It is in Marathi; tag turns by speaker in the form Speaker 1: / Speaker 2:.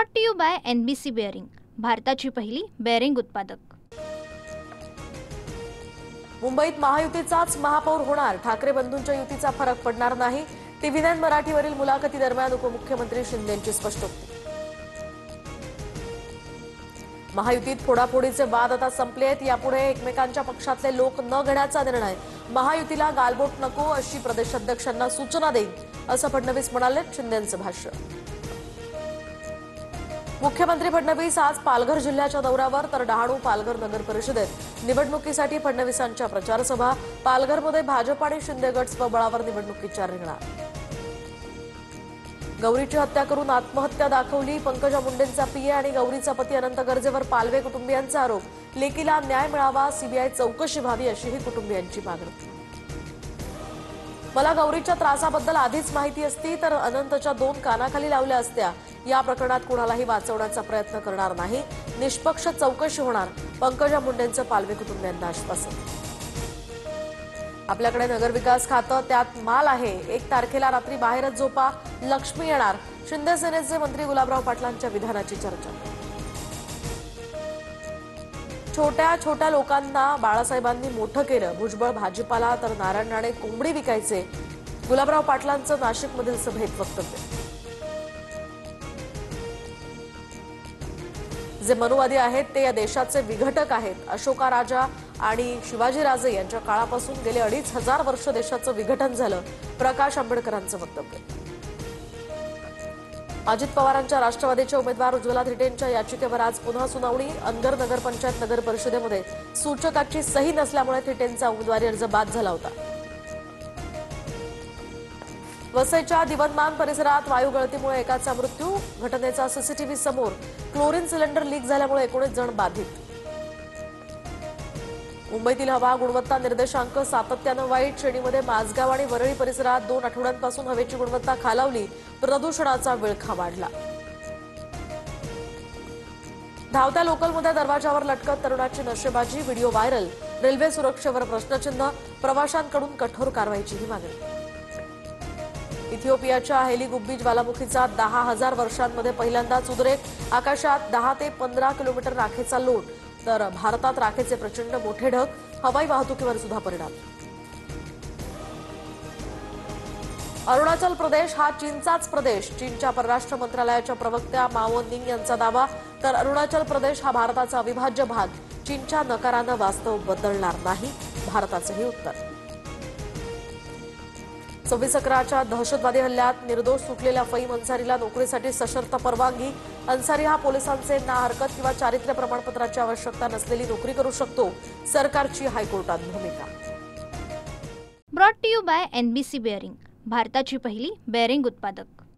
Speaker 1: Brought to you by NBC bearing, भारताची पहिली बेअरिंग उत्पादक।
Speaker 2: मुंबईत महायुतीचाच महापौर होणार, ठाकरे बंधूंच्या युतीचा फरक पडणार नाही। TV9 मराठीवरील मुलाखतीदरम्यान उपमुख्यमंत्री शिंदेंची स्पष्टोक्ती। महायुतीत फोडाफोडीचे वाद आता संपले आहेत, यापुढे एकमेकांच्या पक्षातले लोक न घेण्याचा निर्णय। महायुतीला गालबोट नको अशी प्रदेशाध्यक्षांना सूचना देईन, असं फडणवीस म्हणाले। शिंदेंचं भाष्य। मुख्यमंत्री फडणवीस आज पालघर जिल्ह्याच्या दौऱ्यावर, तर डहाणू पालघर नगर परिषदेत निवडणुकीसाठी फडणवीसांच्या प्रचार सभा। पालघरमध्ये भाजप आणि शिंदे गट स्वबळावर निवडणुकीच्या रिंगणात। गौरीची हत्या करून आत्महत्या दाखवली, पंकजा मुंडेंचा पीए आणि गौरीचा पती अनंत गर्जेवर पालवे कुटुंबियांचा आरोप। लेकीला न्याय मिळावा, सीबीआय चौकशी व्हावी अशीही कुटुंबियांची मागणी। मला गौरीच्या त्रासाबद्दल आधीच माहिती असती तर अनंतच्या 2 कानाखाली लावल्या असत्या। या प्रकरणात कुणालाही वाचवण्याचा प्रयत्न करणार नाही, निष्पक्ष चौकशी होणार, पंकजा मुंडेंचं पालवे कुटुंबियांना आश्वासन। आपल्याकडे नगरविकास खातं, त्यात माल आहे, 1 तारखेला रात्री बाहेरच झोपा, लक्ष्मी येणार। शिंदे सेनेचे मंत्री गुलाबराव पाटलांच्या विधानाची चर्चा। छोट्या छोट्या लोकांना बाळासाहेबांनी मोठं केलं, भुजबळ भाजीपाला तर नारायण राणे कोंबडी विकायचे। गुलाबराव पाटलांचं नाशिकमधील सभेत वक्तव्य। जे मनुवादी आहेत ते या देशाचे विघटक आहेत। अशोका राजा आणि शिवाजीराजे यांच्या काळापासून गेले 2500 वर्ष देशाचं विघटन झालं, प्रकाश आंबेडकरांचं वक्तव्य। अजित पवारांच्या राष्ट्रवादीचे उमेदवार उज्ज्वला थिटेंच्या याचिकेवर आज पुन्हा सुनावणी। अनगर नगरपंचायत नगर परिषदेमध्ये सूचकाची सही नसल्यामुळे थिटेंचा उमेदवारी अर्ज बाद झाला होता। वसईच्या दिवनमान परिसरात वायू गळतीमुळे एकाचा मृत्यू, घटनेचा सीसीटीव्ही समोर। क्लोरीन सिलेंडर लीक झाल्यामुळे 19 जण बाधित। मुंबईतील हवा गुणवत्ता निर्देशांक सातत्यानं वाईट, श्रेणीमध्ये माझगाव आणि वरळी परिसरात 2 आठवड्यांपासून हवेची गुणवत्ता खालावली, प्रदूषणाचा विळखा वाढला। धावत्या लोकलमध्ये दरवाजावर लटकत तरुणाची नशेबाजी, व्हिडिओ व्हायरल। रेल्वे सुरक्षेवर प्रश्नचिन्ह, प्रवाशांकडून कठोर कारवाईचीही मागणी। इथिओपियाच्या हेलिगुब्बी ज्वालामुखीचा 10,000 वर्षांमध्ये पहिल्यांदाच उद्रेक, आकाशात 10 ते 15 किलोमीटर राखेचा लोट, तर भारतात राखेचे प्रचंड मोठे ढग, हवाई वाहतुकीवर सुद्धा परिणाम। अरुणाचल प्रदेश हा चीनचाच प्रदेश, चीनच्या परराष्ट्र मंत्रालयाच्या प्रवक्त्या माओ निंग यांचा दावा, तर अरुणाचल प्रदेश हा भारताचा अविभाज्य भाग, चीनच्या नकारानं वास्तव बदलणार नाही, भारताचंही उत्तर। 26/11च्या दहशतवादी हल्ल्यात निर्दोष सुटलेल्या फईम अन्सारीला नोकरीसाठी सशर्त परवानगी। अन्सारी हा पोलिसांचे ना हरकत किंवा चारित्र्य प्रमाणपत्राची आवश्यकता नसलेली नोकरी करू शकतो, सरकारची हायकोर्टात भूमिका।
Speaker 1: Brought to you by NBC bearing, भारताची पहिली बेअरिंग उत्पादक।